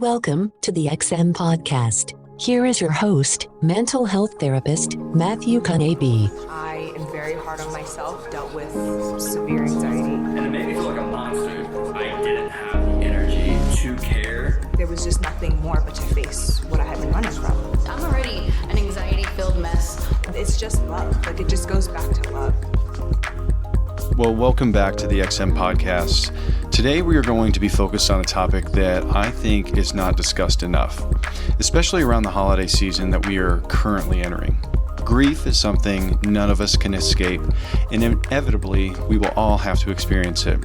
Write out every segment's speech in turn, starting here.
Welcome to the ExEm podcast. Here is your host, mental health therapist, Matthew Kanabe. I am very hard on myself, dealt with severe anxiety. And it made me feel like a monster. I didn't have the energy to care. There was just nothing more but to face what I had been running from. I'm already an anxiety-filled mess. It's just love. Like, it just goes back to love. Well, welcome back to the ExEm podcast. Today we are going to be focused on a topic that I think is not discussed enough, especially around the holiday season that we are currently entering. Grief is something none of us can escape, and inevitably we will all have to experience it.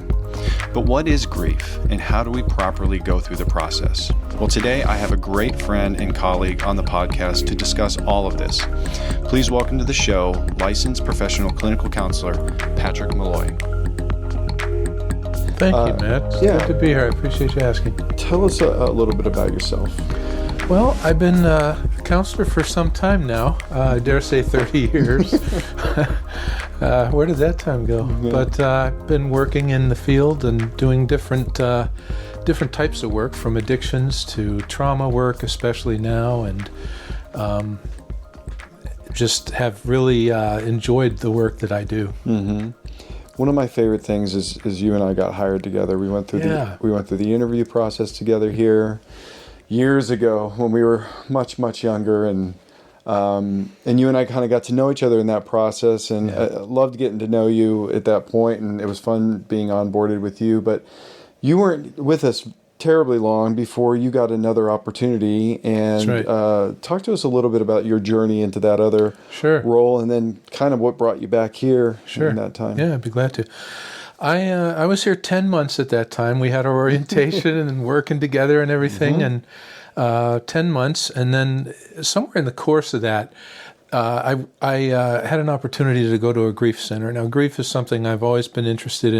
But what is grief, and how do we properly go through the process? Well, today I have a great friend and colleague on the podcast to discuss all of this. Please welcome to the show, licensed professional clinical counselor, Patrick Milloy. Thank you, Matt. It's good to be here. I appreciate you asking. Tell us a little bit about yourself. Well, I've been a counselor for some time now. I dare say 30 years. Where did that time go? Yeah. But I've been working in the field and doing different types of work, from addictions to trauma work, especially now, and just have really enjoyed the work that I do. Mm-hmm. One of my favorite things is you and I got hired together. We went through the interview process together here years ago when we were much younger, and you and I kind of got to know each other in that process, and I loved getting to know you at that point, and it was fun being onboarded with you. But you weren't with us terribly long before you got another opportunity, and That's right. Talk to us a little bit about your journey into that other role, and then kind of what brought you back here in that time. Yeah, I'd be glad to. I was here 10 months at that time. We had our orientation and working together and everything, and 10 months. And then somewhere in the course of that, I had an opportunity to go to a grief center. Now, grief is something I've always been interested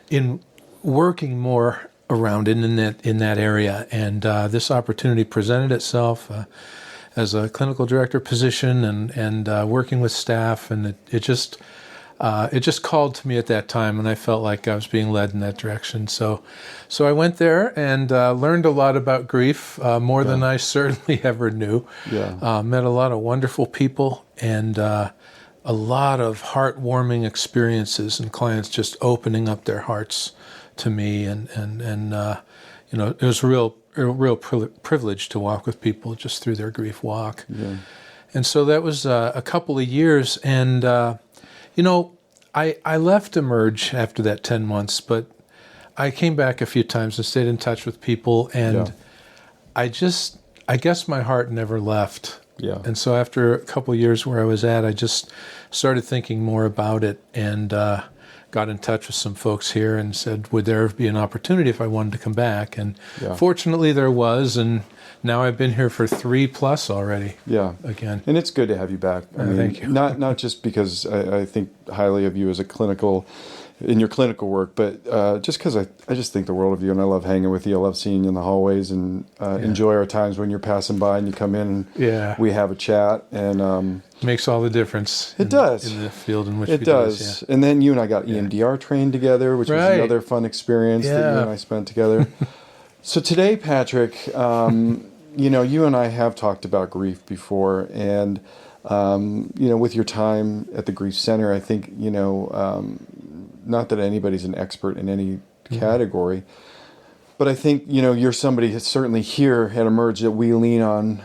in working more around in that area. And this opportunity presented itself as a clinical director position and working with staff, and it just called to me at that time, and I felt like I was being led in that direction. So I went there and learned a lot about grief, more than I certainly ever knew. Yeah. Met a lot of wonderful people and a lot of heartwarming experiences, and clients just opening up their hearts to me, and it was a real privilege to walk with people just through their grief walk. Yeah. And so that was a couple of years, and I left Emerge after that 10 months, but I came back a few times and stayed in touch with people, and I guess my heart never left. Yeah. And so after a couple of years where I was at, I just started thinking more about it, and got in touch with some folks here and said, would there be an opportunity if I wanted to come back? And fortunately there was, and now I've been here for 3+ already. Yeah. Again. And it's good to have you back. I mean, thank you. Not just because I think highly of you as in your clinical work, but just because I just think the world of you, and I love hanging with you. I love seeing you in the hallways, and enjoy our times when you're passing by and you come in and we have a chat. And makes all the difference. It does. In the field in which it we does. do this, And then you and I got EMDR trained together, which was another fun experience that you and I spent together. So today, Patrick, you and I have talked about grief before, and with your time at the Grief Center, I think, not that anybody's an expert in any category, but I think, you're somebody that's certainly here at Emerge that we lean on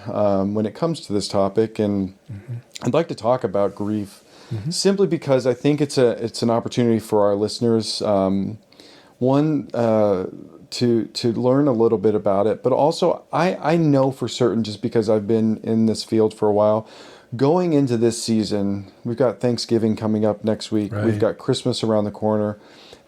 when it comes to this topic. And I'd like to talk about grief simply because I think it's an opportunity for our listeners, to learn a little bit about it, but also I know for certain, just because I've been in this field for a while, going into this season, we've got Thanksgiving coming up next week. Right. We've got Christmas around the corner.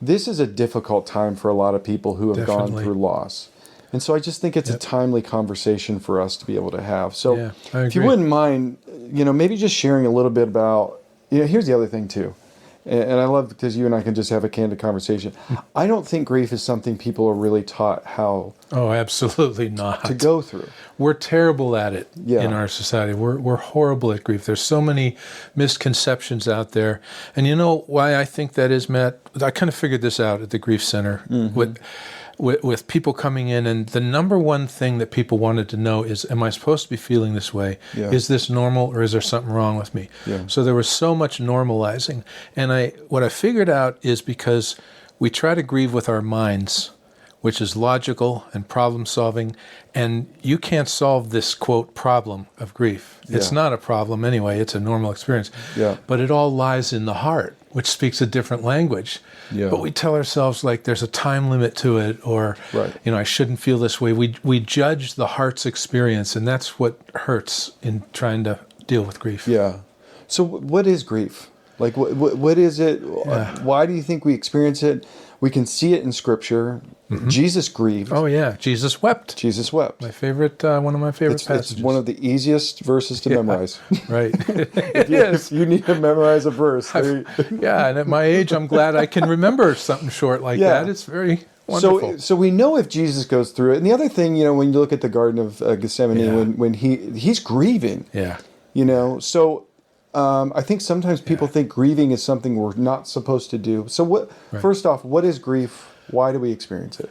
This is a difficult time for a lot of people who have gone through loss. And so I just think it's a timely conversation for us to be able to have. So if you wouldn't mind, maybe just sharing a little bit about, here's the other thing too. And I love, because you and I can just have a candid conversation. I don't think grief is something people are really taught how. Oh, absolutely not. To go through. We're terrible at it in our society. We're horrible at grief. There's so many misconceptions out there. And you know why I think that is, Matt? I kind of figured this out at the Grief Center. with people coming in, and the number one thing that people wanted to know is, am I supposed to be feeling this way? Yeah. Is this normal, or is there something wrong with me? Yeah. So there was so much normalizing. And what I figured out is because we try to grieve with our minds, which is logical and problem solving, and you can't solve this, quote, problem of grief. It's not a problem anyway, it's a normal experience. Yeah. But it all lies in the heart, which speaks a different language. Yeah. But we tell ourselves like there's a time limit to it, or Right. I shouldn't feel this way. We judge the heart's experience, and that's what hurts in trying to deal with grief. Yeah. So what is grief? Like, what is it? Yeah. Why do you think we experience it? We can see it in Scripture. Mm-hmm. Jesus grieved. Oh yeah, Jesus wept. Jesus wept. My favorite, one of my favorite passages. It's one of the easiest verses to memorize. Right. If you need to memorize a verse. Yeah, and at my age, I'm glad I can remember something short like that. It's very wonderful. So we know if Jesus goes through it. And the other thing, when you look at the Garden of Gethsemane, when he's grieving. Yeah. So I think sometimes people think grieving is something we're not supposed to do. So first off, what is grief? Why do we experience it?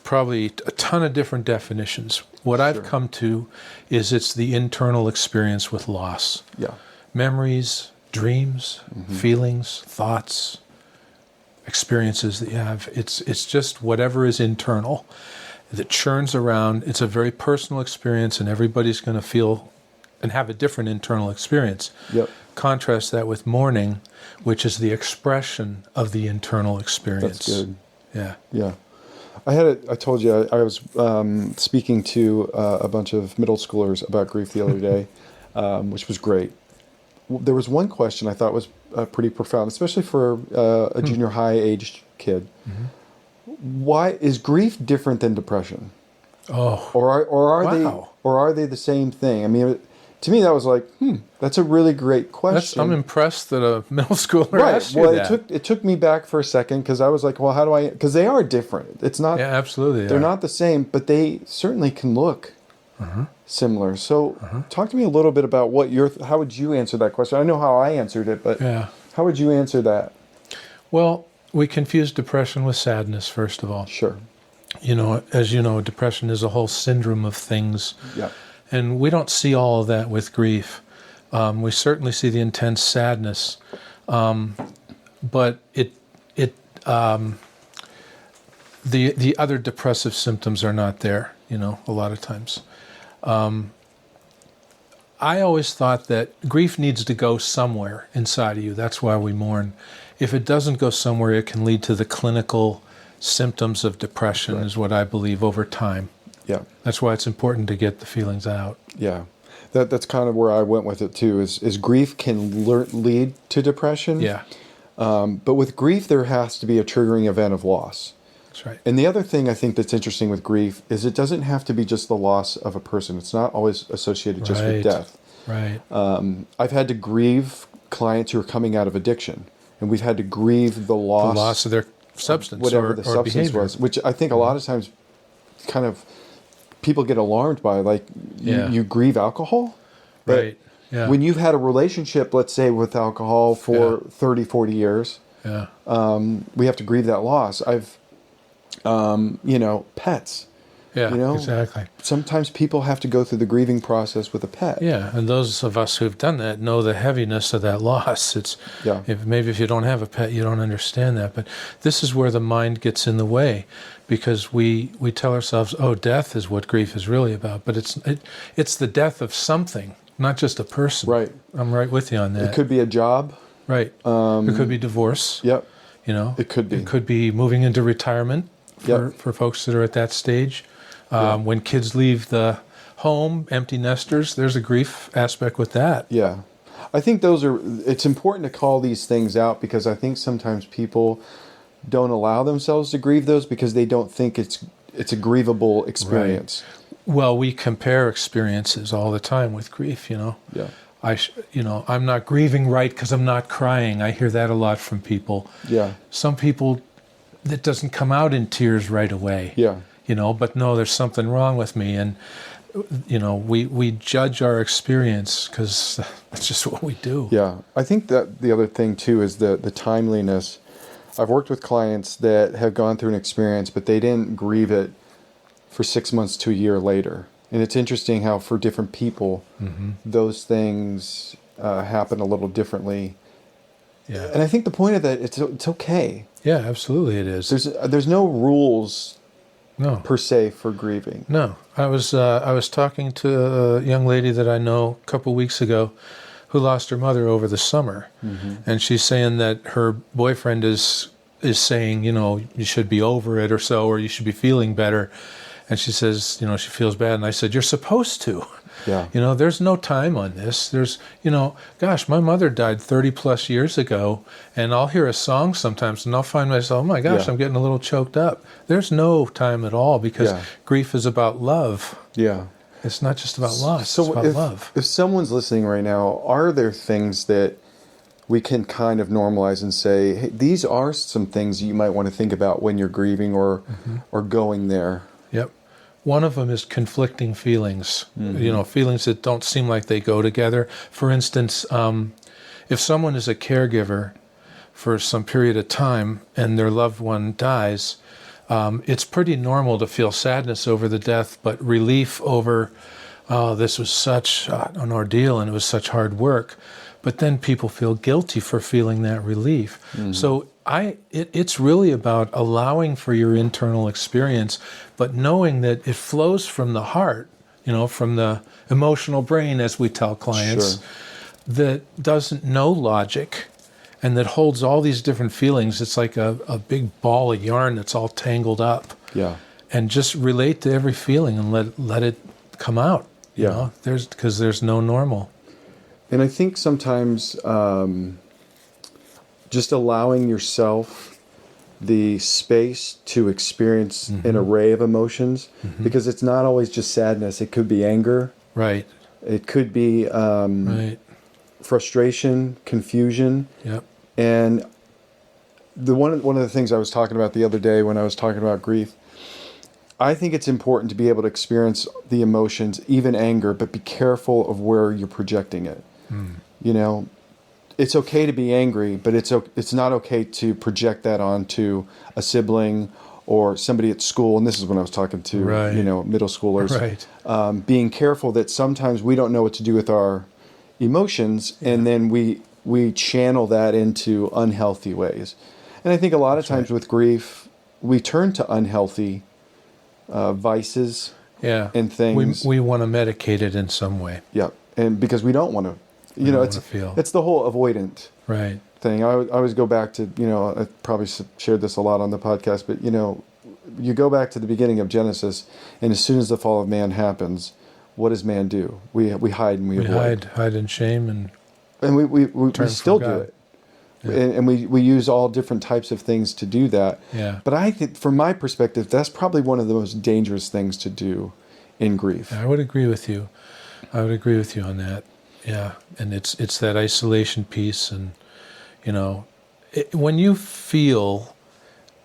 Probably a ton of different definitions. What I've come to is it's the internal experience with loss. Yeah. Memories, dreams, feelings, thoughts, experiences that you have. It's just whatever is internal that churns around. It's a very personal experience, and everybody's going to feel and have a different internal experience. Yep. Contrast that with mourning, which is the expression of the internal experience. That's good. Yeah. Yeah. I told you, I was speaking to a bunch of middle schoolers about grief the other day, which was great. There was one question I thought was pretty profound, especially for a junior high aged kid. Why is grief different than depression? Oh. Or are they the same thing? I mean, to me, that was like, that's a really great question. I'm impressed that a middle schooler asked you that. It took me back for a second, because I was like, well, how do I? Because they are different. It's not. Yeah, absolutely. They're not the same, but they certainly can look similar. So, talk to me a little bit about how would you answer that question? I know how I answered it, but how would you answer that? Well, we confuse depression with sadness, first of all. Sure. As you know, depression is a whole syndrome of things. Yeah. And we don't see all of that with grief. We certainly see the intense sadness, but the other depressive symptoms are not there. A lot of times. I always thought that grief needs to go somewhere inside of you. That's why we mourn. If it doesn't go somewhere, it can lead to the clinical symptoms of depression, is what I believe, over time. Yeah. That's why it's important to get the feelings out. Yeah. That's kind of where I went with it too, is grief can lead to depression. Yeah. But with grief, there has to be a triggering event of loss. That's right. And the other thing I think that's interesting with grief is it doesn't have to be just the loss of a person. It's not always associated just with death. Right. I've had to grieve clients who are coming out of addiction, and we've had to grieve the loss of their substance, whatever or the substance behavior was, which I think a lot of times kind of people get alarmed by, like you grieve alcohol. But right. Yeah. when you've had a relationship, let's say, with alcohol for 30, 40 years, we have to grieve that loss. I've, pets. Yeah, exactly. Sometimes people have to go through the grieving process with a pet. Yeah, and those of us who've done that know the heaviness of that loss. If you don't have a pet, you don't understand that. But this is where the mind gets in the way, because we tell ourselves, oh, death is what grief is really about. But it's the death of something, not just a person. Right. I'm right with you on that. It could be a job. Right. It could be divorce. Yep. It could be. It could be moving into retirement for folks that are at that stage. When kids leave the home, empty nesters, there's a grief aspect with that. Yeah. I think it's important to call these things out, because I think sometimes people don't allow themselves to grieve those because they don't think it's a grievable experience. Right. Well, we compare experiences all the time with grief, Yeah. I'm not grieving right because I'm not crying. I hear that a lot from people. Yeah. Some people, it doesn't come out in tears right away. Yeah. But no, there's something wrong with me. And, we judge our experience because that's just what we do. Yeah. I think that the other thing too is the timeliness. I've worked with clients that have gone through an experience, but they didn't grieve it for 6 months to a year later. And it's interesting how for different people, those things happen a little differently. Yeah. And I think the point of that, it's okay. Yeah, absolutely it is. There's no rules No. per se for grieving. No. I was talking to a young lady that I know a couple weeks ago who lost her mother over the summer. And she's saying that her boyfriend is saying, you should be over it or so, or you should be feeling better. And she says, she feels bad. And I said, you're supposed to. Yeah. There's no time on this. There's, gosh, my mother died 30 plus years ago, and I'll hear a song sometimes and I'll find myself, oh my gosh, I'm getting a little choked up. There's no time at all because grief is about love. Yeah. It's not just about loss, So it's about love. If someone's listening right now, are there things that we can kind of normalize and say, hey, these are some things you might want to think about when you're grieving or going there? Yep. One of them is conflicting feelings, feelings that don't seem like they go together. For instance, if someone is a caregiver for some period of time and their loved one dies, it's pretty normal to feel sadness over the death, but relief over, this was such an ordeal and it was such hard work. But then people feel guilty for feeling that relief. So it's really about allowing for your internal experience, but knowing that it flows from the heart, from the emotional brain, as we tell clients, that doesn't know logic and that holds all these different feelings. It's like a big ball of yarn that's all tangled up. Yeah. And just relate to every feeling and let it come out. Because there's no normal. And I think sometimes just allowing yourself the space to experience an array of emotions, because it's not always just sadness. It could be anger. Right. It could be frustration, confusion. Yep. And one of the things I was talking about the other day when I was talking about grief, I think it's important to be able to experience the emotions, even anger, but be careful of where you're projecting it. It's okay to be angry, but it's not okay to project that onto a sibling or somebody at school. And this is when I was talking to middle schoolers. Right. Being careful that sometimes we don't know what to do with our emotions, and then we channel that into unhealthy ways. And I think a lot of times with grief, we turn to unhealthy vices and things. We want to medicate it in some way. Yeah, and because we don't want to. It's the whole avoidant thing. I always go back to, I probably shared this a lot on the podcast, but, you go back to the beginning of Genesis, and as soon as the fall of man happens, what does man do? We hide and we avoid. Hide in shame and we still do it. Yeah. And we use all different types of things to do that. Yeah. But I think, from my perspective, that's probably one of the most dangerous things to do in grief. I would agree with you. On that. Yeah, and it's that isolation piece, and when you feel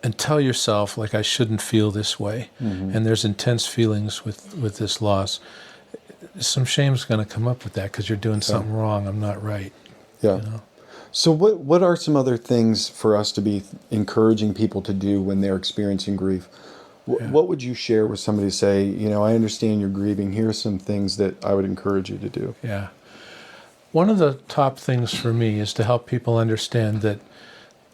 and tell yourself like I shouldn't feel this way, and there's intense feelings with this loss, some shame's going to come up with that because you're doing something wrong. I'm not right. Yeah. So what are some other things for us to be encouraging people to do when they're experiencing grief? What would you share with somebody to say, I understand you're grieving. Here are some things that I would encourage you to do. Yeah. One of the top things for me is to help people understand that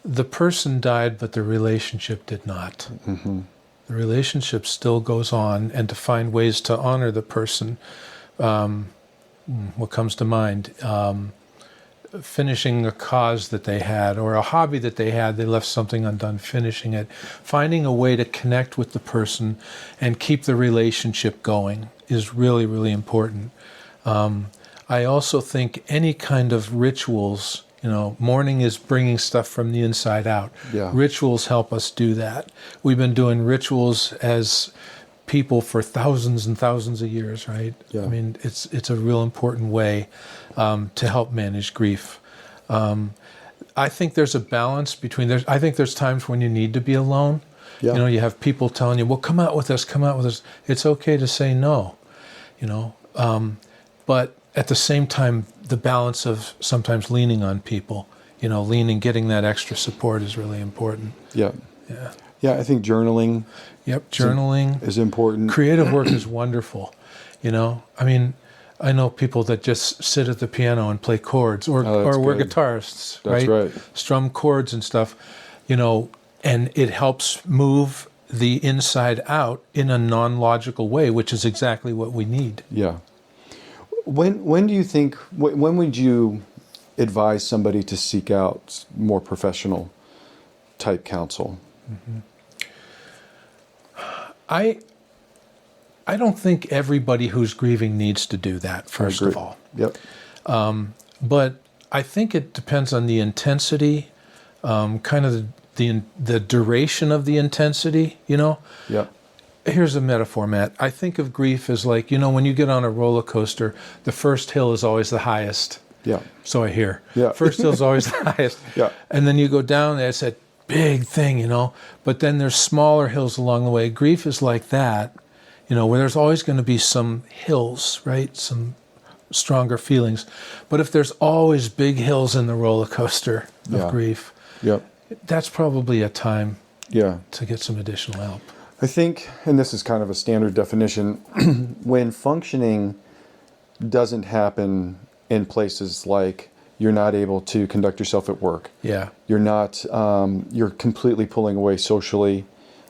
the person died, but the relationship did not. The relationship still goes on, and to find ways to honor the person. What comes to mind? Finishing a cause that they had, or a hobby that they had, they left something undone, finishing it. Finding a way to connect with the person and keep the relationship going is really, really important. I also think any kind of rituals, mourning is bringing stuff from the inside out. Yeah. Rituals help us do that. We've been doing rituals as people for thousands and thousands of years, right? Yeah. I mean, it's a real important way to help manage grief. I think there's a balance between, I think there's times when you need to be alone. Yeah. You have people telling you, well, come out with us. It's okay to say no, but at the same time, the balance of sometimes leaning on people leaning, getting that extra support is really important. Yeah. Yeah. Yeah, I think journaling. Yep, journaling is important. Creative work is wonderful. I mean, I know people that just sit at the piano and play chords, or we're guitarists, That's right? Strum chords and stuff, and it helps move the inside out in a non-logical way, which is exactly what we need. Yeah. When do you think, when would you advise somebody to seek out more professional type counsel? Mm-hmm. I don't think everybody who's grieving needs to do that, first of all. Yep. But I think it depends on the intensity, kind of the duration of the intensity, Yep. Here's a metaphor, Matt. I think of grief as like, when you get on a roller coaster, the first hill is always the highest. Yeah. So I hear. Yeah. First hill is always the highest. Yeah. And then you go down, it's that big thing, But then there's smaller hills along the way. Grief is like that, where there's always going to be some hills, right? Some stronger feelings. But if there's always big hills in the roller coaster of grief, that's probably a time to get some additional help. I think, and this is kind of a standard definition, when functioning doesn't happen in places like you're not able to conduct yourself at work. Yeah. You're not, you're completely pulling away socially.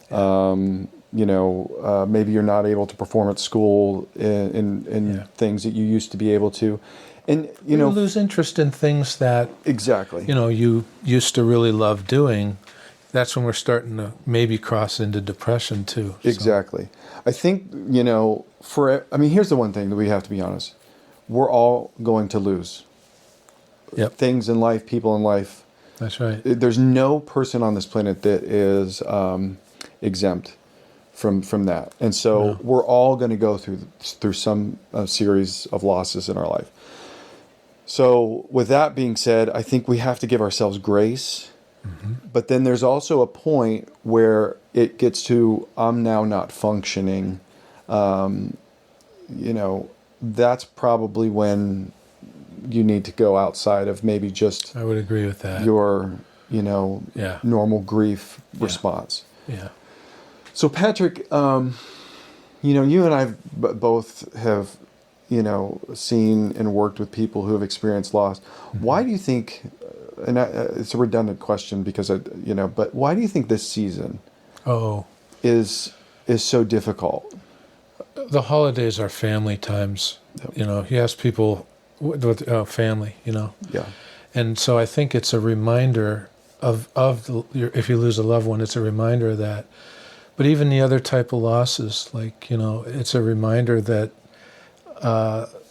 Maybe you're not able to perform at school in things that you used to be able to. And, you lose interest in things that, exactly, you used to really love doing. That's when we're starting to maybe cross into depression too. Exactly. I think, here's the one thing that we have to be honest. We're all going to lose. Things in life, people in life. That's right. There's no person on this planet that is exempt from that. And so we're all going to go through some series of losses in our life. So with that being said, I think we have to give ourselves grace. Mm-hmm. But then there's also a point where it gets to, I'm now not functioning. That's probably when you need to go outside of maybe just, I would agree with that, your, normal grief response. Yeah. So Patrick, you and I both have, seen and worked with people who have experienced loss. Mm-hmm. Why do you think, and it's a redundant question because but why do you think this season is so difficult? The holidays are family times. Yep. You ask people with family, Yeah. And so I think it's a reminder of if you lose a loved one, it's a reminder of that. But even the other type of losses, like, it's a reminder that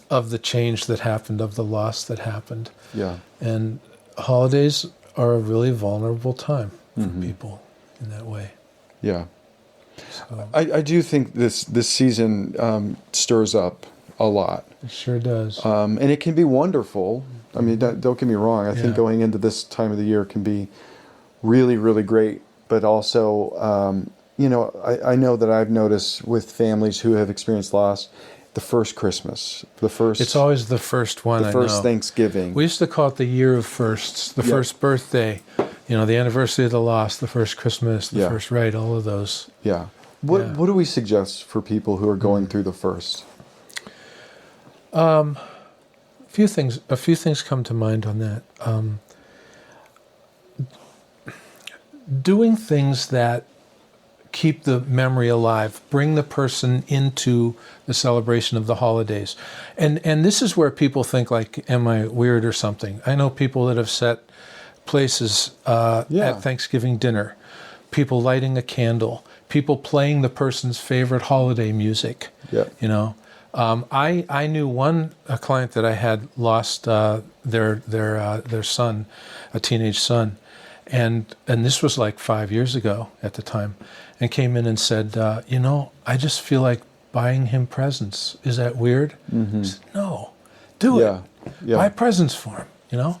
of the change that happened, of the loss that happened. Yeah. And holidays are a really vulnerable time for people in that way. Yeah. So. I do think this season stirs up a lot. It sure does. And it can be wonderful. I mean, don't get me wrong. I think going into this time of the year can be really, really great. But also, I know that I've noticed with families who have experienced loss, the first Christmas, it's always the first one. The first Thanksgiving. We used to call it the year of firsts. The first birthday, the anniversary of the loss, the first Christmas, the first all of those. Yeah. What do we suggest for people who are going through the first? A few things come to mind on that. Doing things that keep the memory alive, bring the person into the celebration of the holidays. And this is where people think like, am I weird or something? I know people that have set places at Thanksgiving dinner, people lighting a candle, people playing the person's favorite holiday music. Yeah. I knew a client that I had lost their son, a teenage son, and this was like 5 years ago at the time, and came in and said, I just feel like buying him presents. Is that weird? Mm-hmm. I said, no, do it. Yeah. Buy presents for him.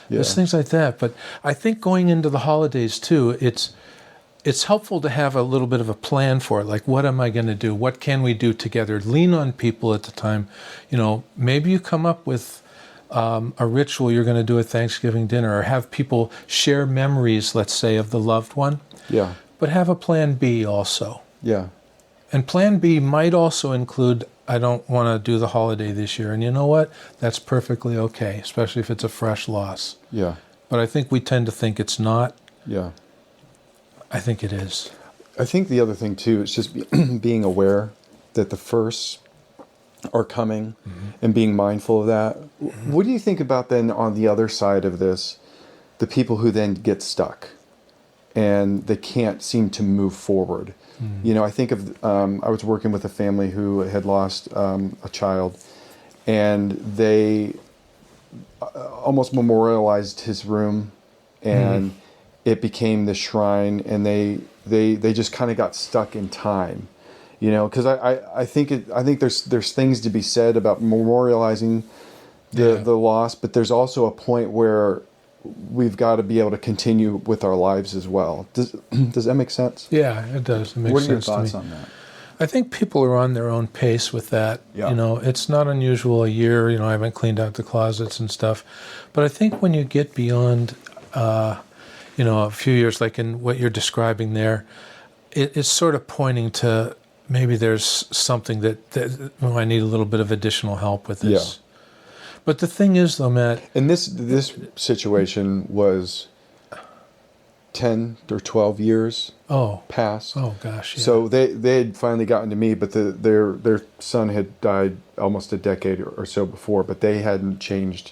There's things like that. But I think going into the holidays too, it's helpful to have a little bit of a plan for it. Like, what am I going to do? What can we do together? Lean on people at the time. Maybe you come up with a ritual you're going to do at Thanksgiving dinner, or have people share memories, let's say, of the loved one. Yeah. But have a plan B also. Yeah. And plan B might also include, I don't want to do the holiday this year. And you know what? That's perfectly okay, especially if it's a fresh loss. Yeah. But I think we tend to think it's not. Yeah. I think it is. I think the other thing, too, is just being aware that the firsts are coming and being mindful of that. What do you think about then on the other side of this, the people who then get stuck and they can't seem to move forward? You know, I think of, I was working with a family who had lost a child, and they almost memorialized his room, and it became the shrine, and they just kind of got stuck in time, you know, because I think there's things to be said about memorializing the loss, but there's also a point where we've got to be able to continue with our lives as well. Does that make sense? Yeah, it does. It makes What are your sense to thoughts me. on that? I think people are on their own pace with that. Yeah. You know, it's not unusual a year. You know, I haven't cleaned out the closets and stuff. But I think when you get beyond, you know, a few years, like in what you're describing there, it's sort of pointing to maybe there's something that I need a little bit of additional help with this. Yeah. But the thing is, though, Matt... And this situation was 10 or 12 years past. Oh, gosh, yeah. So they had finally gotten to me, but their son had died almost a decade or so before, but they hadn't changed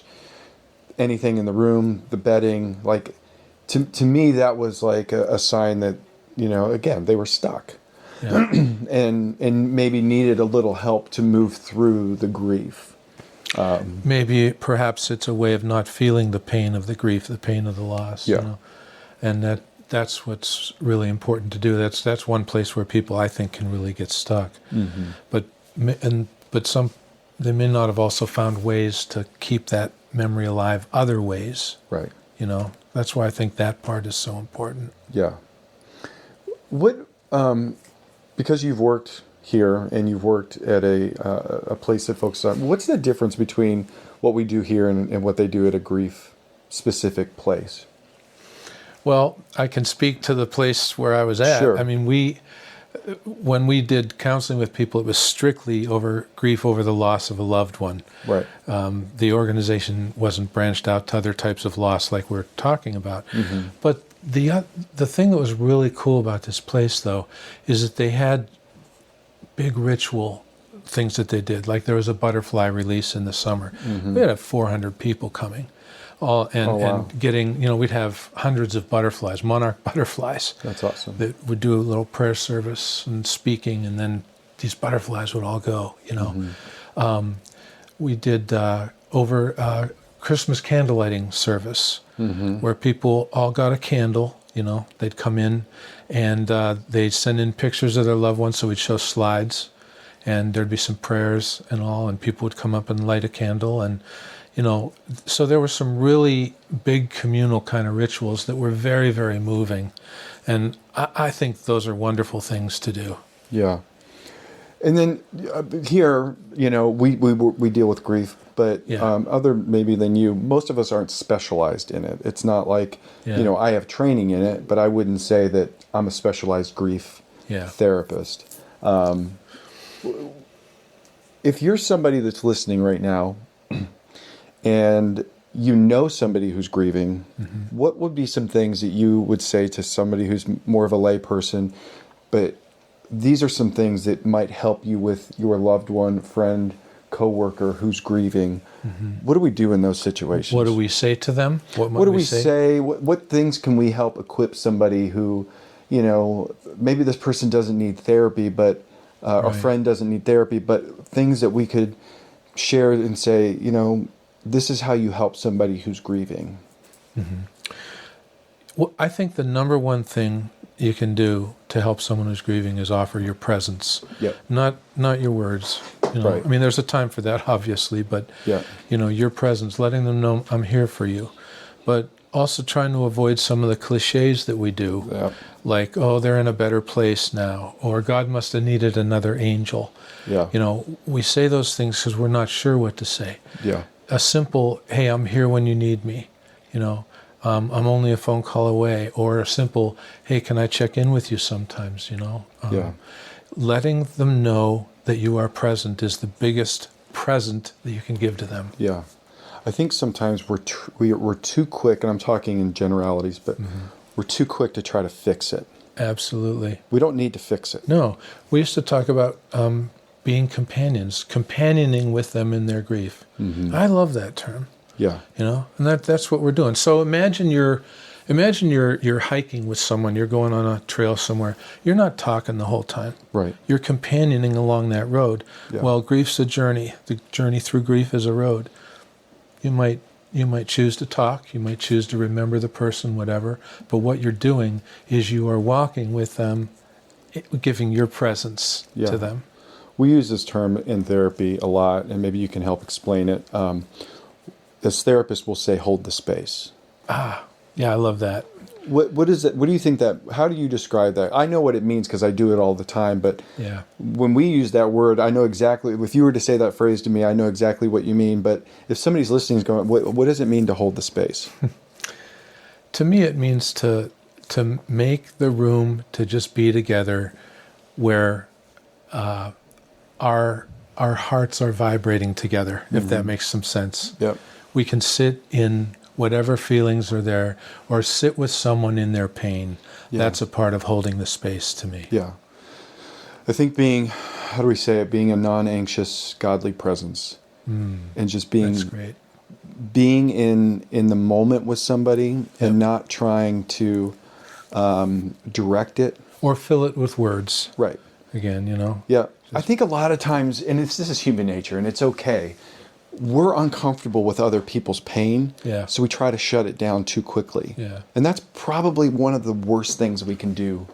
anything in the room, the bedding. Like, to me, that was like a sign that, you know, again, they were stuck. Yeah. and maybe needed a little help to move through the grief. Maybe perhaps it's a way of not feeling the pain of the grief, the pain of the loss. Yeah. You know? And that's what's really important to do. That's one place where people, I think, can really get stuck. But some they may not have also found ways to keep that memory alive other ways. Right. You know, that's why I think that part is so important. Yeah. What because you've worked here and you've worked at a place that focuses on, what's the difference between what we do here and what they do at a grief specific place? Well, I can speak to the place where I was at. Sure. I mean, when we did counseling with people, it was strictly over grief over the loss of a loved one. Right. The organization wasn't branched out to other types of loss like we're talking about. But the thing that was really cool about this place, though, is that they had big ritual things that they did. Like there was a butterfly release in the summer. We had 400 people coming. And getting, you know, we'd have hundreds of butterflies, monarch butterflies. That's awesome. That would do a little prayer service and speaking, and then these butterflies would all go, you know. We did over Christmas candlelighting service where people all got a candle, you know. They'd come in and they'd send in pictures of their loved ones, so we'd show slides, and there'd be some prayers and all, and people would come up and light a candle, and you know, so there were some really big communal kind of rituals that were very, very moving. And I think those are wonderful things to do. Yeah. And then here, you know, we deal with grief, but other maybe than you, most of us aren't specialized in it. It's not like, you know, I have training in it, but I wouldn't say that I'm a specialized grief therapist. If you're somebody that's listening right now, and you know somebody who's grieving, what would be some things that you would say to somebody who's more of a lay person, but these are some things that might help you with your loved one, friend, coworker who's grieving? What do we do in those situations? What do we say to them? What do we say? What things can we help equip somebody who, you know, maybe this person doesn't need therapy, but a friend doesn't need therapy, but things that we could share and say, you know, this is how you help somebody who's grieving. Well, I think the number one thing you can do to help someone who's grieving is offer your presence. Not your words. You know? I mean, there's a time for that, obviously, but you know, your presence, letting them know I'm here for you. But also trying to avoid some of the cliches that we do, like, oh, they're in a better place now, or God must have needed another angel. You know, we say those things because we're not sure what to say. a simple, hey, I'm here when you need me, I'm only a phone call away, or a simple, hey, can I check in with you sometimes, letting them know that you are present is the biggest present that you can give to them. Yeah. I think sometimes we're too quick, and I'm talking in generalities, but we're too quick to try to fix it. Absolutely. We don't need to fix it. No. We used to talk about being companions, companioning with them in their grief. I love that term. Yeah. And that's what we're doing. So imagine you're hiking with someone, you're going on a trail somewhere. You're not talking the whole time. Right. You're companioning along that road. Yeah. Well, grief's a journey. The journey through grief is a road. You might choose to talk, you might choose to remember the person, whatever, but what you're doing is you are walking with them, giving your presence to them. We use this term in therapy a lot, and maybe you can help explain it. As therapists, we'll say, hold the space. Yeah, I love that. What is it? What do you think how do you describe that? I know what it means because I do it all the time, but when we use that word, I know exactly, if you were to say that phrase to me, I know exactly what you mean, but if somebody's listening is going, what does it mean to hold the space? To me, it means to make the room to just be together where our hearts are vibrating together, if that makes some sense. Yep. We can sit in whatever feelings are there, or sit with someone in their pain. That's a part of holding the space to me. Yeah. I think being a non-anxious, godly presence, and just being, that's great. Being in the moment with somebody and not trying to direct it. Or fill it with words. Right. Again, Yeah. I think a lot of times, and this is human nature, and it's okay, we're uncomfortable with other people's pain, so we try to shut it down too quickly. Yeah. And that's probably one of the worst things we can do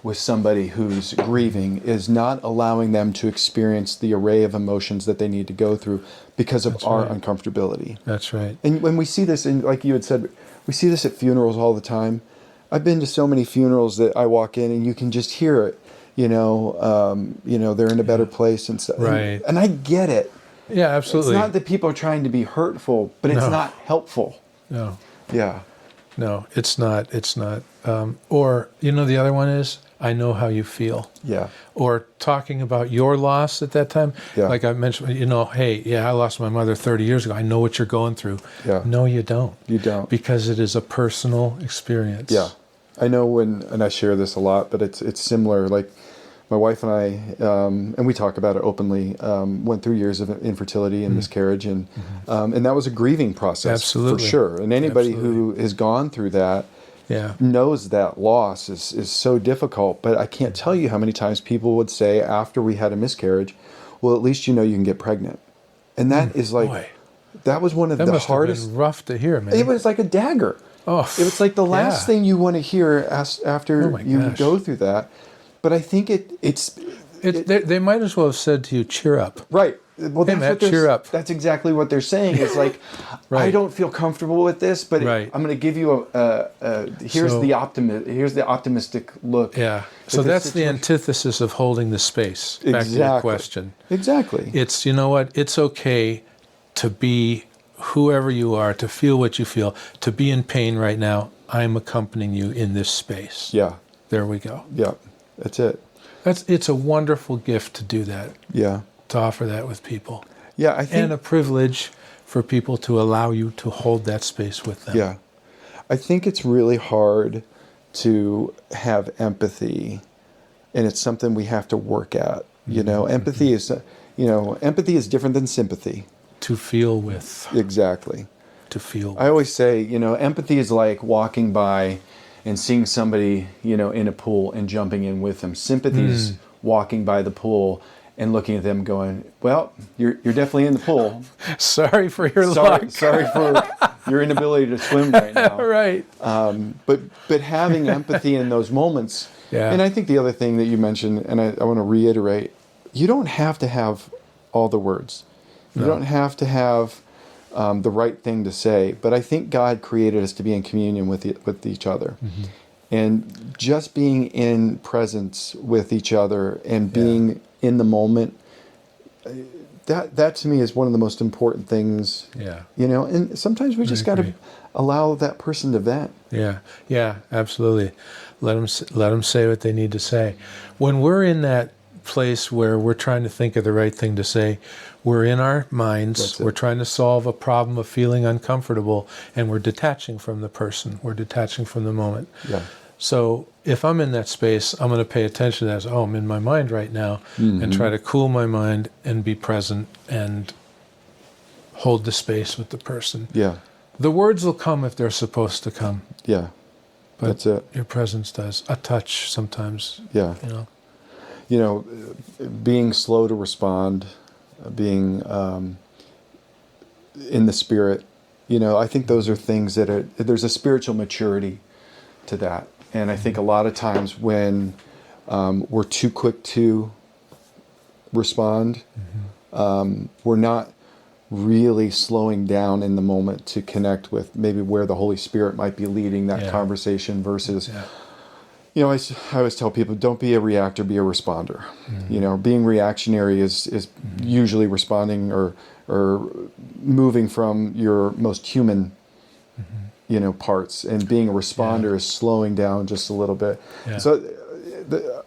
with somebody who's grieving, is not allowing them to experience the array of emotions that they need to go through because of our uncomfortability. That's right. And when we see this, and like you had said, we see this at funerals all the time. I've been to so many funerals that I walk in and you can just hear it, they're in a better place and stuff. Right. And I get it. Yeah, absolutely. It's not that people are trying to be hurtful, but it's not helpful. No. Yeah. No, it's not. It's not. Or, the other one is, I know how you feel. Yeah. Or talking about your loss at that time. Yeah. Like I mentioned, hey, I lost my mother 30 years ago. I know what you're going through. Yeah. No, you don't. You don't. Because it is a personal experience. Yeah. I know and I share this a lot, but it's similar. Like, my wife and I, and we talk about it openly, went through years of infertility and miscarriage, and that was a grieving process, for sure. And anybody who has gone through that knows that loss is so difficult. But I can't tell you how many times people would say after we had a miscarriage, well, at least you can get pregnant. And that is like, that was one of the hardest. That must have been rough to hear, man. It was like a dagger. Oh, it was like the last thing you want to hear after you go through that. But I think they might as well have said to you, cheer up. Right. Well, hey, Matt, cheer up. That's exactly what they're saying. It's like, I don't feel comfortable with this, but I'm going to give you here's the optimistic look. Yeah. So that's the antithesis of holding the space. Back to your question. Exactly. It's, it's okay to be whoever you are, to feel what you feel, to be in pain right now. I'm accompanying you in this space. Yeah. There we go. Yeah. That's it. It's a wonderful gift to do that. Yeah. To offer that with people. Yeah, I think, and a privilege for people to allow you to hold that space with them. Yeah. I think it's really hard to have empathy, and it's something we have to work at. Empathy is different than sympathy. To feel with. Exactly. To feel with. I always say, empathy is like walking by and seeing somebody, in a pool and jumping in with them. Sympathy is walking by the pool and looking at them going, well, you're definitely in the pool. Sorry for your luck. Sorry for your inability to swim right now. Right. But having empathy in those moments. Yeah. And I think the other thing that you mentioned, and I want to reiterate, you don't have to have all the words. You don't have to have the right thing to say, but I think God created us to be in communion with each other, and just being in presence with each other and being in the moment. that to me is one of the most important things. Yeah. And sometimes we just got to allow that person to vent. Yeah, absolutely. Let them say what they need to say. When we're in that place where we're trying to think of the right thing to say, we're in our minds, we're trying to solve a problem of feeling uncomfortable, and we're detaching from the person, we're detaching from the moment. Yeah. So if I'm in that space, I'm going to pay attention to that. Oh, I'm in my mind right now, and try to cool my mind and be present and hold the space with the person. Yeah. The words will come if they're supposed to come. Yeah. But that's it. Your presence does. A touch sometimes. Yeah. Being slow to respond, being in the spirit, I think those are things that there's a spiritual maturity to that. And I think a lot of times when we're too quick to respond, we're not really slowing down in the moment to connect with maybe where the Holy Spirit might be leading that conversation versus... I always tell people, don't be a reactor, be a responder. Being reactionary is usually responding or moving from your most human, parts. And being a responder is slowing down just a little bit. Yeah. So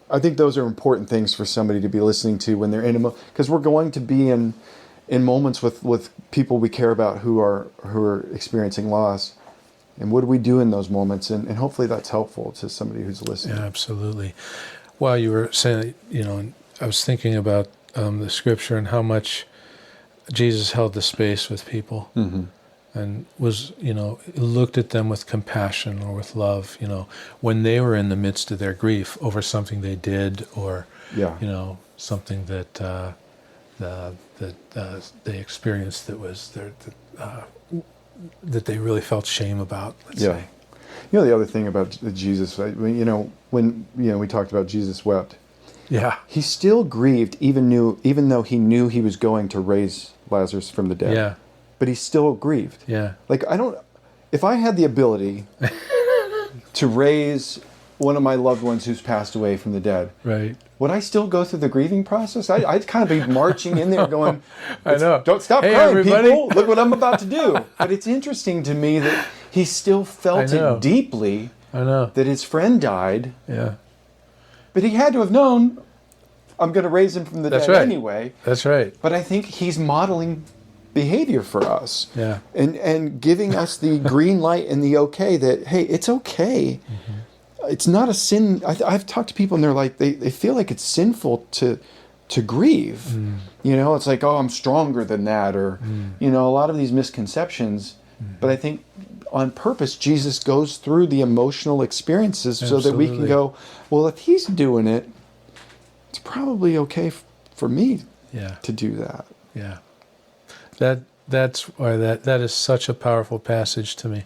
I think those are important things for somebody to be listening to when they're in because we're going to be in moments with people we care about who are experiencing loss. And what do we do in those moments? And hopefully that's helpful to somebody who's listening. Yeah, absolutely. While you were saying, I was thinking about the scripture and how much Jesus held the space with people and was, looked at them with compassion or with love, when they were in the midst of their grief over something they did or, something that they experienced that was that they really felt shame about, let's say. The other thing about Jesus, when we talked about Jesus wept. Yeah. He still grieved even though he knew he was going to raise Lazarus from the dead. Yeah. But he still grieved. Yeah. If I had the ability to raise one of my loved ones who's passed away from the dead, right, would I still go through the grieving process? I'd kind of be marching in there going, I know. Don't stop crying, everybody. people. Look what I'm about to do. But it's interesting to me that he still felt it deeply that his friend died. Yeah. But he had to have known, I'm going to raise him from the dead anyway. That's right. But I think he's modeling behavior for us. Yeah. And giving us the green light and the okay that, hey, it's okay. It's not a sin. I've talked to people and they're like, they feel like it's sinful to grieve. It's like, oh, I'm stronger than that, or a lot of these misconceptions. But I think on purpose, Jesus goes through the emotional experiences so that we can go, well, if he's doing it, it's probably okay for me to do that. Yeah. That's why that is such a powerful passage to me.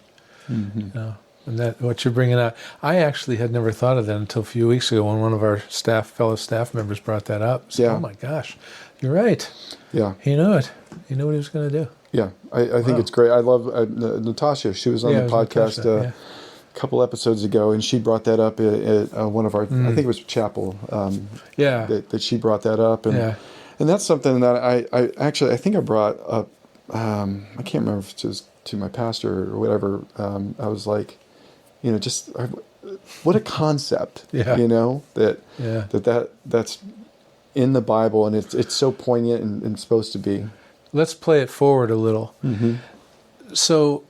And that what you're bringing out, I actually had never thought of that until a few weeks ago when one of our fellow staff members brought that up. So, oh my gosh, you're right. Yeah, he knew it. He knew what he was going to do. Yeah, I think it's great. I love Natasha. She was on the podcast a couple episodes ago, and she brought that up at one of our. I think it was chapel. That she brought that up, and that's something that I think I brought up. I can't remember if it was to my pastor or whatever. I was like, what a concept, that's in the Bible, and it's so poignant and supposed to be. Let's play it forward a little. So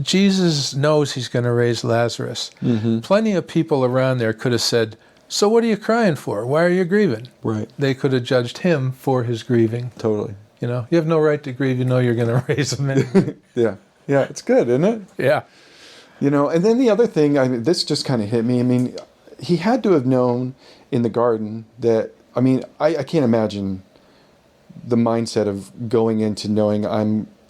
Jesus knows he's going to raise Lazarus. Plenty of people around there could have said, so what are you crying for? Why are you grieving? Right. They could have judged him for his grieving. Totally. You have no right to grieve. You're going to raise him. Yeah, it's good, isn't it? Yeah. And then the other thing, this just kind of hit me. He had to have known in the garden that, I can't imagine the mindset of going into knowing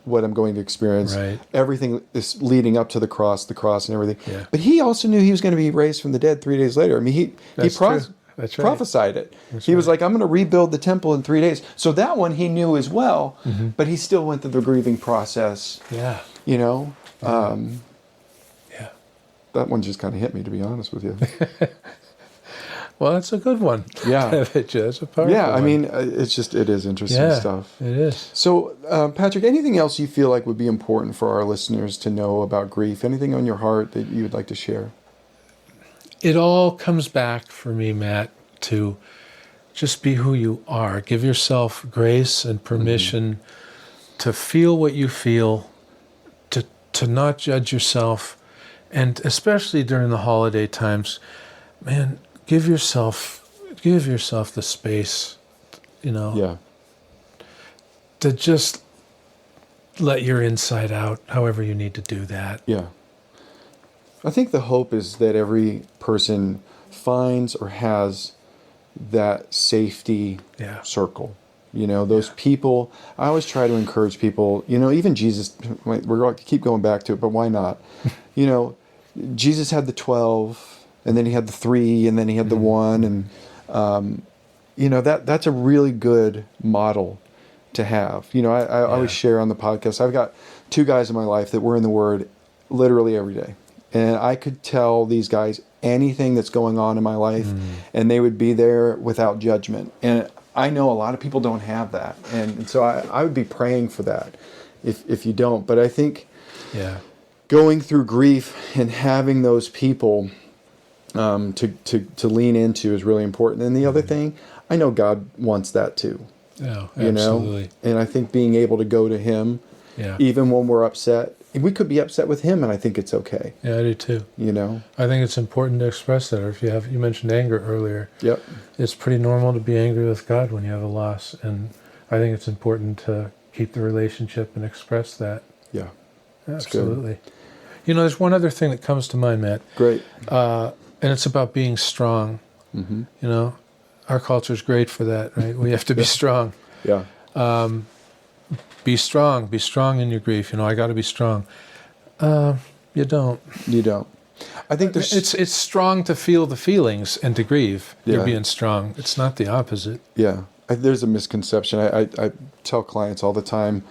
what I'm going to experience. Right. Everything is leading up to the cross and everything. Yeah. But he also knew he was going to be raised from the dead 3 days later. He prophesied it. He was like, I'm going to rebuild the temple in 3 days. So that one he knew as well, but he still went through the grieving process. Yeah. That one just kind of hit me, to be honest with you. Well, that's a good one. Yeah. That's a powerful Yeah, I one. mean, it is interesting stuff. It is. So, Patrick, anything else you feel like would be important for our listeners to know about grief? Anything on your heart that you would like to share? It all comes back for me, Matt, to just be who you are. Give yourself grace and permission to feel what you feel, to not judge yourself, and especially during the holiday times, man, give yourself the space, Yeah. to just let your inside out, however you need to do that. Yeah. I think the hope is that every person finds or has that safety circle. Those people, I always try to encourage people, even Jesus, we're going to keep going back to it, but why not? Jesus had the 12, and then he had the 3, and then he had the 1, and, that's a really good model to have. I always share on the podcast, I've got 2 guys in my life that were in the Word literally every day. And I could tell these guys anything that's going on in my life, and they would be there without judgment. And I know a lot of people don't have that. And so I would be praying for that if you don't. But I think going through grief and having those people to lean into is really important. And the other thing, I know God wants that too. Yeah, absolutely. And I think being able to go to Him, even when we're upset, we could be upset with Him, and I think it's okay. Yeah, I do too. I think it's important to express that. Or if you mentioned anger earlier. Yep. It's pretty normal to be angry with God when you have a loss, and I think it's important to keep the relationship and express that. Yeah. Absolutely. There's one other thing that comes to mind, Matt. Great. And it's about being strong. Mm-hmm. Our culture's great for that, right? We have to be strong. Yeah. Be strong. Be strong in your grief. I got to be strong. You don't. You don't. I think there's... It's strong to feel the feelings and to grieve. Yeah. You're being strong. It's not the opposite. Yeah. There's a misconception. I tell clients all the time,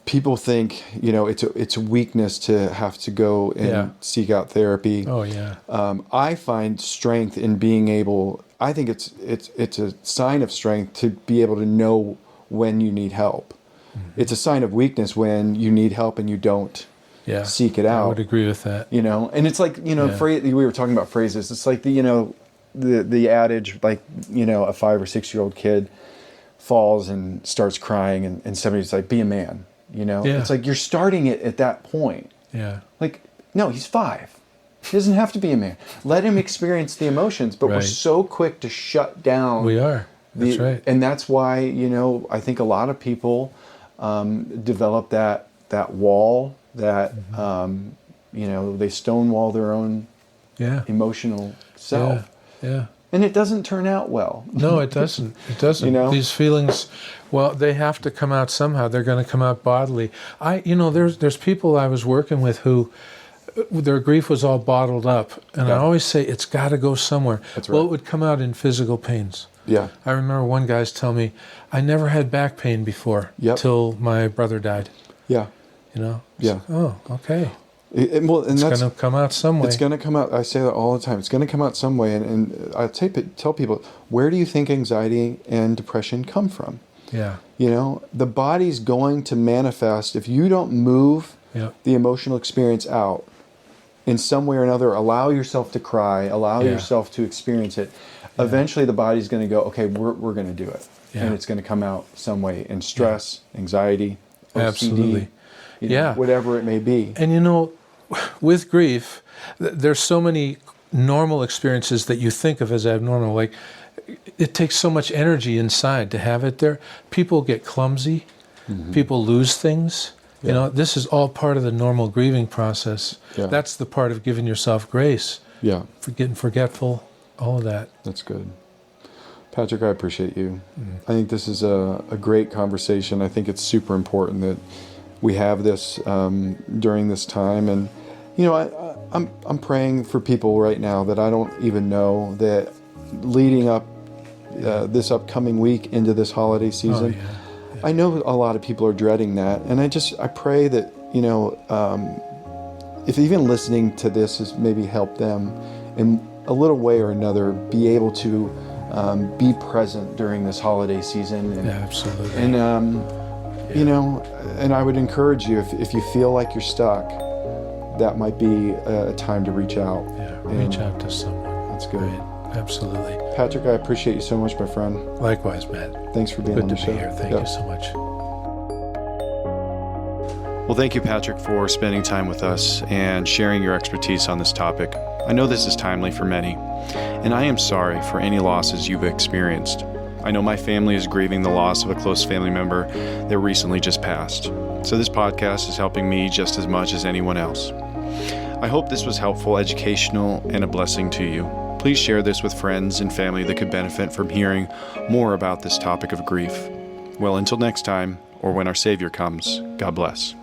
people think, it's a weakness to have to go and seek out therapy. Oh, yeah. I find strength in being able... I think it's a sign of strength to be able to know when you need help. Mm-hmm. It's a sign of weakness when you need help and you don't seek it out. I would agree with that. And it's like, we were talking about phrases. It's like the adage, like, a 5 or 6 year old kid falls and starts crying and somebody's like, be a man, It's like you're starting it at that point. Yeah. Like, no, he's 5. He doesn't have to be a man. Let him experience the emotions, but we're so quick to shut down. We are. That's right. And that's why, I think a lot of people develop that wall, that, they stonewall their own emotional self. Yeah. And it doesn't turn out well. No, it doesn't. It doesn't. These feelings, well, they have to come out somehow. They're going to come out bodily. There's people I was working with who their grief was all bottled up. And I always say, it's got to go somewhere. That's right. Well, it would come out in physical pains. Yeah. I remember one guy's telling me, I never had back pain before till my brother died. Yeah. Yeah. Oh, okay. It's going to come out some way. It's going to come out. I say that all the time. It's going to come out some way. And I tell people, where do you think anxiety and depression come from? Yeah. The body's going to manifest. If you don't move the emotional experience out in some way or another, allow yourself to cry, allow yourself to experience it, eventually the body's going to go, okay, we're going to do it. And it's going to come out some way in stress, anxiety, OCD, absolutely. Whatever it may be. And with grief, there's so many normal experiences that you think of as abnormal. Like, it takes so much energy inside to have it there. People get clumsy. Mm-hmm. People lose things. This is all part of the normal grieving process. Yeah. That's the part of giving yourself grace. Yeah. For getting forgetful, all of that. That's good. Patrick, I appreciate you. Mm-hmm. I think this is a great conversation. I think it's super important that we have this during this time. And, I'm praying for people right now that I don't even know, that leading up this upcoming week into this holiday season, I know a lot of people are dreading that. And I pray that, if even listening to this has maybe helped them a little way or another, be able to be present during this holiday season. And, absolutely. And, you know, and I would encourage you, if you feel like you're stuck, that might be a time to reach out. Yeah, reach out to someone. That's good. Right. Absolutely. Patrick, I appreciate you so much, my friend. Likewise, Matt. Thanks for being on the show. Good to be here. Thank you so much. Well, thank you, Patrick, for spending time with us and sharing your expertise on this topic. I know this is timely for many, and I am sorry for any losses you've experienced. I know my family is grieving the loss of a close family member that recently just passed, so this podcast is helping me just as much as anyone else. I hope this was helpful, educational, and a blessing to you. Please share this with friends and family that could benefit from hearing more about this topic of grief. Well, until next time, or when our Savior comes, God bless.